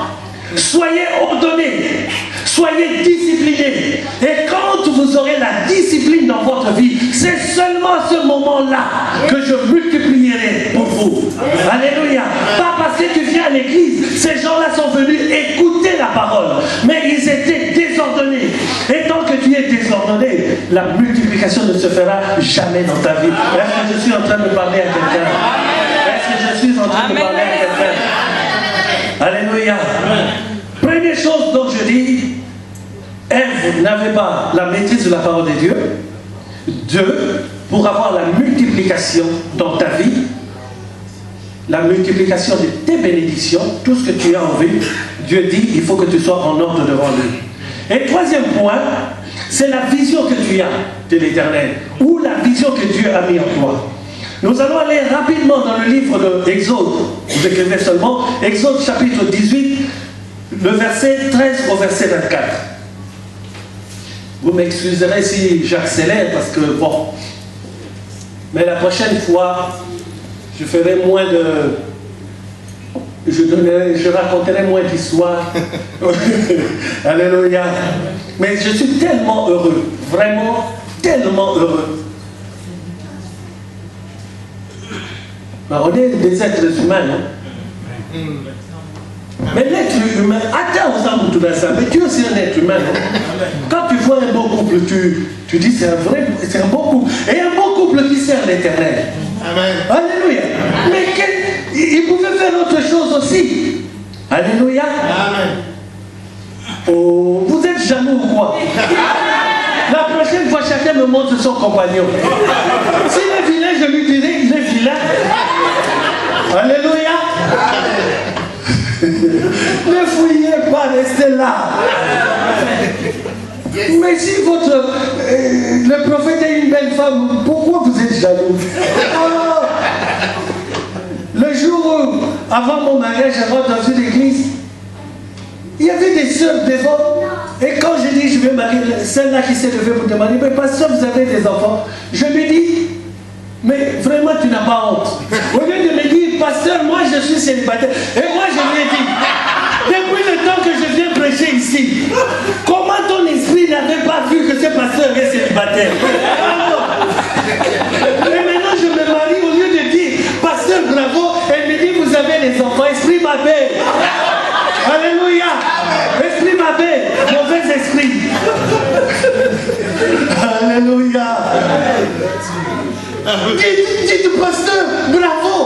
Soyez ordonnés. Soyez disciplinés. Et quand vous aurez la discipline dans votre vie, c'est seulement à ce moment-là que je multiplierai pour vous. Alléluia. Pas parce que tu viens à l'église. Ces gens-là sont venus écouter la parole. Mais ils étaient désordonnés. Et tant que tu es désordonné, la multiplication ne se fera jamais dans ta vie. Est-ce que je suis en train de parler à quelqu'un? Est-ce que je suis en train de parler à quelqu'un? Alléluia. Première chose dont je dis, Ève n'avait pas la maîtrise de la parole de Dieu. Deux, pour avoir la multiplication dans ta vie, la multiplication de tes bénédictions, tout ce que tu as envie, Dieu dit, il faut que tu sois en ordre devant lui. Et troisième point, c'est la vision que tu as de l'Éternel, ou la vision que Dieu a mis en toi. Nous allons aller rapidement dans le livre d'Exode. Vous écrivez seulement Exode chapitre 18, le verset 13 au verset 24. Vous m'excuserez si j'accélère parce que bon. Mais la prochaine fois, je ferai moins de... Je raconterai moins d'histoires. Alléluia. Mais je suis tellement heureux, vraiment tellement heureux. Ben, on est des êtres humains, hein? Mais l'être humain, attends aux âmes tout ça, mais tu es aussi un être humain. Hein? Quand tu vois un beau couple, tu dis c'est un beau couple. Et un beau couple qui sert l'Éternel. Amen. Alléluia. Mais il pouvait faire autre chose aussi. Alléluia. Amen. Oh, vous êtes jaloux ou quoi? La prochaine fois, chacun me montre son compagnon. S'il est vilain, je lui dirai qu'il est vilain. Alléluia. Ne fouillez pas, restez là. Mais si le prophète est une belle femme, pourquoi vous êtes jaloux? Oh, le jour où, avant mon mariage, je rentre dans une église, il y avait des sœurs devant. Et quand je dis je vais marier, celle-là qui s'est levée pour demander, mais pasteur, vous avez des enfants. Je lui dis, mais vraiment tu n'as pas honte. Au lieu de me dire, pasteur, moi je suis célibataire. Et moi je lui ai dit, depuis le temps que je viens prêcher ici, comment ton esprit n'avait pas vu que ce pasteur est célibataire? Et maintenant je me marie, au lieu de dire, pasteur, bravo, elle me dit, vous avez les enfants, esprit m'appelle. Alléluia. Esprit m'appelle, mauvais esprit. Alléluia. Dites, pasteur, bravo.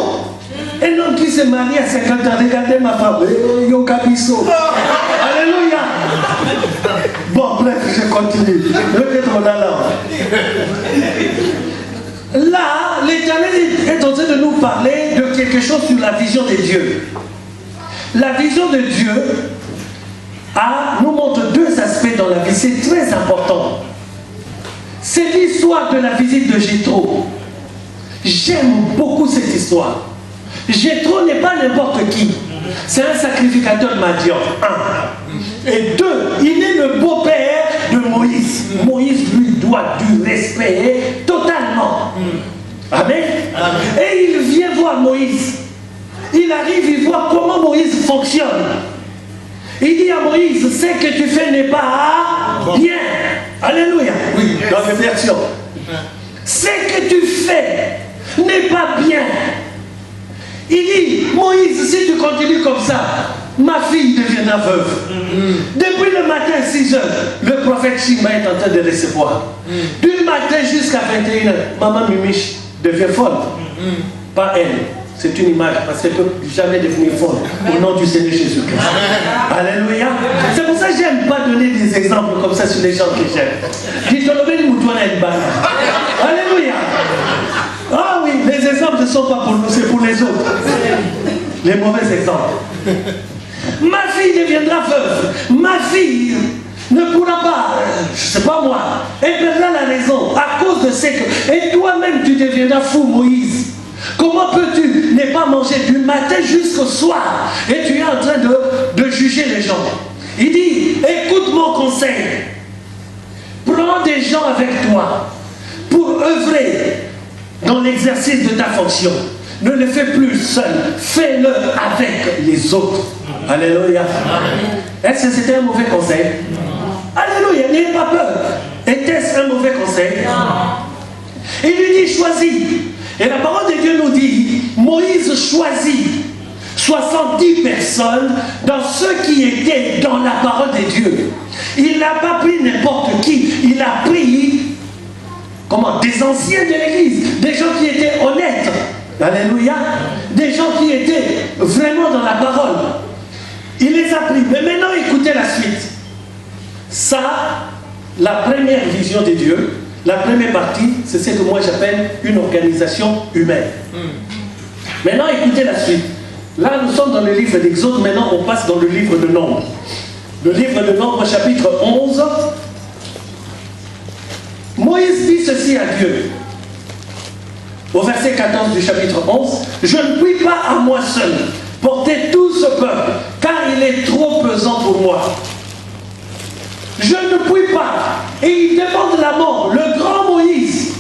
Elle Un homme qui se marie à 50 ans, regardez ma femme, yo capisso. Alléluia. Bon, bref, je continue. Peut-être on a là. Là, l'Éternel est en train de nous parler de quelque chose sur la vision de Dieu. La vision de Dieu nous montre deux aspects dans la vie. C'est très important. C'est l'histoire de la visite de Jéthro. J'aime beaucoup cette histoire. Jéthro n'est pas n'importe qui. C'est un sacrificateur Madian. Un. Et deux, il est le beau-père de Moïse. Moïse lui doit du respect totalement. Amen. Et il vient voir Moïse. Il arrive, il voit comment Moïse fonctionne. Il dit à Moïse, ce que tu fais n'est pas bien. Alléluia. Oui, dans les versions. Ce que tu fais n'est pas bien. Il dit, Moïse, si tu continues comme ça, ma fille deviendra veuve. Depuis le matin, 6 heures, le prophète Shima est en train de recevoir. Du matin jusqu'à 21 heures, maman Mimiche devient folle. Pas elle. C'est une image, parce qu'elle ne peut jamais devenir folle. Au nom du Seigneur Jésus-Christ. Alléluia. C'est pour ça que j'aime pas donner des exemples comme ça sur les gens que j'aime. Alléluia. Ah oui, les exemples ne sont pas pour nous, c'est pour les autres. Les mauvais exemples. Ma fille deviendra veuve. Ma fille ne pourra pas, je ne sais pas moi, elle perdra la raison à cause de ce que... Et toi-même, tu deviendras fou, Moïse. Comment peux-tu ne pas manger du matin jusqu'au soir et tu es en train de juger les gens? Il dit, écoute mon conseil. Prends des gens avec toi pour œuvrer dans l'exercice de ta fonction. Ne le fais plus seul, fais-le avec les autres. Alléluia. Est-ce que c'était un mauvais conseil? Alléluia, n'ayez pas peur. Était-ce un mauvais conseil? Il lui dit, choisis. Et la parole de Dieu nous dit, Moïse choisit 70 personnes dans ceux qui étaient dans la parole de Dieu. Il n'a pas pris n'importe qui, il a pris des anciens de l'église, des gens qui étaient honnêtes. Alléluia. Des gens qui étaient vraiment dans la parole. Il les a pris. Mais maintenant, écoutez la suite. Ça, la première vision de Dieu, la première partie, c'est ce que moi j'appelle une organisation humaine. Maintenant, écoutez la suite. Là, nous sommes dans le livre d'Exode. Maintenant, on passe dans le livre de Nombre. Le livre de Nombre, chapitre 11. Moïse dit ceci à Dieu. Au verset 14 du chapitre 11. Je ne puis pas à moi seul porter tout ce peuple, car il est trop pesant pour moi. Je ne puis pas. Et il demande la mort. Le grand Moïse,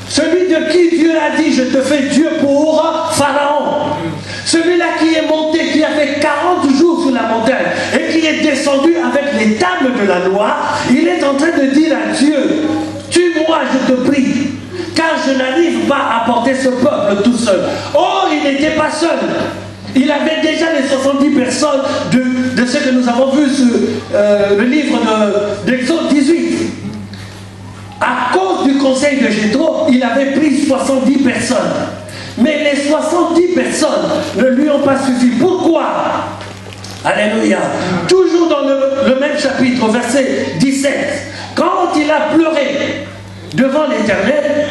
celui de qui Dieu a dit, je te fais Dieu pour Pharaon. Celui-là qui est monté, qui a fait 40 jours sur la montagne et qui est descendu avec les tables de la loi, il est en train de dire à Dieu, tue-moi, je te prie, car je n'arrive pas à porter ce peuple tout seul. Oh, il n'était pas seul. Il avait déjà les 70 personnes de ce que nous avons vu sur le livre d'Exode 18. À cause du conseil de Jéthro, il avait pris 70 personnes. Mais les 70 personnes ne lui ont pas suffi. Pourquoi? Alléluia. Toujours dans le même chapitre, au verset 17. Quand il a pleuré devant l'Éternel,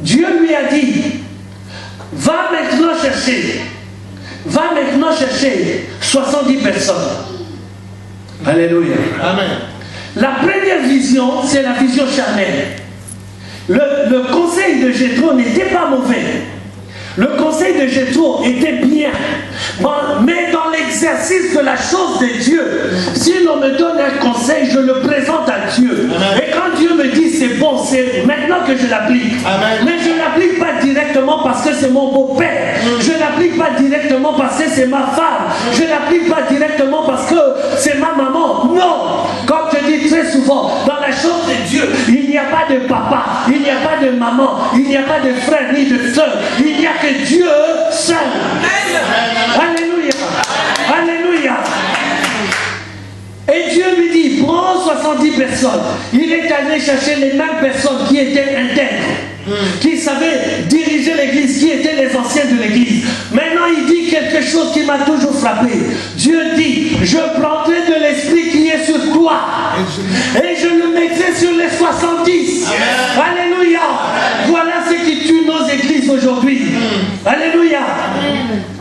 Dieu lui a dit, va maintenant chercher 70 personnes. Alléluia. Amen. La première vision, c'est la vision charnelle. Le conseil de Jéthro n'était pas mauvais. Le conseil de Jéthro était bien. Bon, mais dans l'exercice de la chose de Dieu, si l'on me donne un conseil, je le présente à Dieu. Amen. Et quand Dieu me dit c'est bon, c'est maintenant que je l'applique. Mais je ne l'applique pas directement parce que c'est mon beau-père. Je ne l'applique pas directement parce que c'est ma femme. Je ne l'applique pas directement parce que c'est ma maman. Non. Comme je dis très souvent, dans la chose de Dieu, il n'y a pas de papa, il n'y a pas de maman, il n'y a pas de frère ni de soeur. Il n'y a que Dieu seul. Alléluia. Alléluia. Et Dieu lui dit, prends 70 personnes. Il est allé chercher les mêmes personnes qui étaient intègres, qui savaient diriger l'église, qui étaient les anciens de l'église. Maintenant, m'a toujours frappé. Dieu dit, je prendrai de l'esprit qui est sur toi et je le mettrai sur les 70. Amen. Alléluia. Amen. Voilà ce qui tue nos églises aujourd'hui. Alléluia.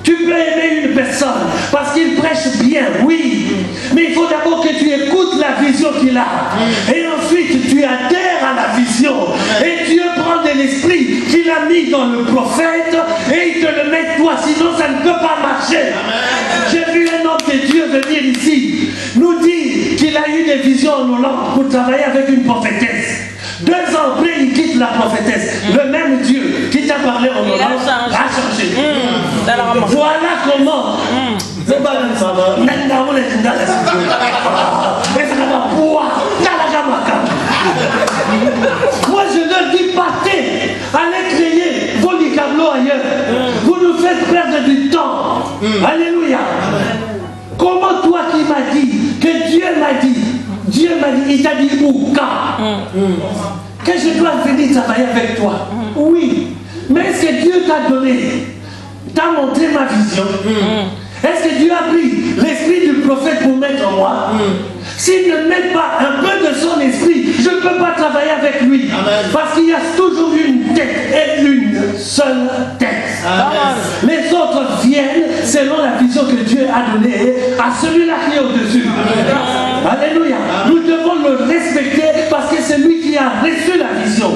Tu peux aimer une personne parce qu'il prêche bien, oui. Mais il faut d'abord que tu écoutes la vision qu'il a. Et ensuite, tu adhères à la vision. Et Dieu prend de l'esprit qu'il a mis dans le prophète et il te le met toi. Sinon, ça ne peut pas marcher. J'ai vu un homme de Dieu venir ici nous dire qu'il a eu des visions en Hollande pour travailler avec une prophétesse. 2 ans après, il quitte la prophétesse. Le même Dieu qui t'a parlé en Hollande a changé. Voilà comment. Moi, je leur dis, partez, allez créer vos tableaux ailleurs. Vous nous faites perdre du temps. Alléluia. Comment toi qui m'as dit, que Dieu m'a dit, il t'a dit où, quand que je dois venir travailler avec toi. Oui. Mais est-ce que Dieu t'a donné, t'a montré ma vision? Est-ce que Dieu a pris l'esprit du prophète pour mettre en moi? S'il ne met pas un peu de son esprit, je ne peux pas travailler avec lui. Amen. Parce qu'il y a toujours une tête et une seule tête. Amen. Les autres viennent selon la vision que Dieu a donnée à celui-là qui est au-dessus. Alléluia. Nous devons le respecter parce que c'est lui qui a reçu la vision.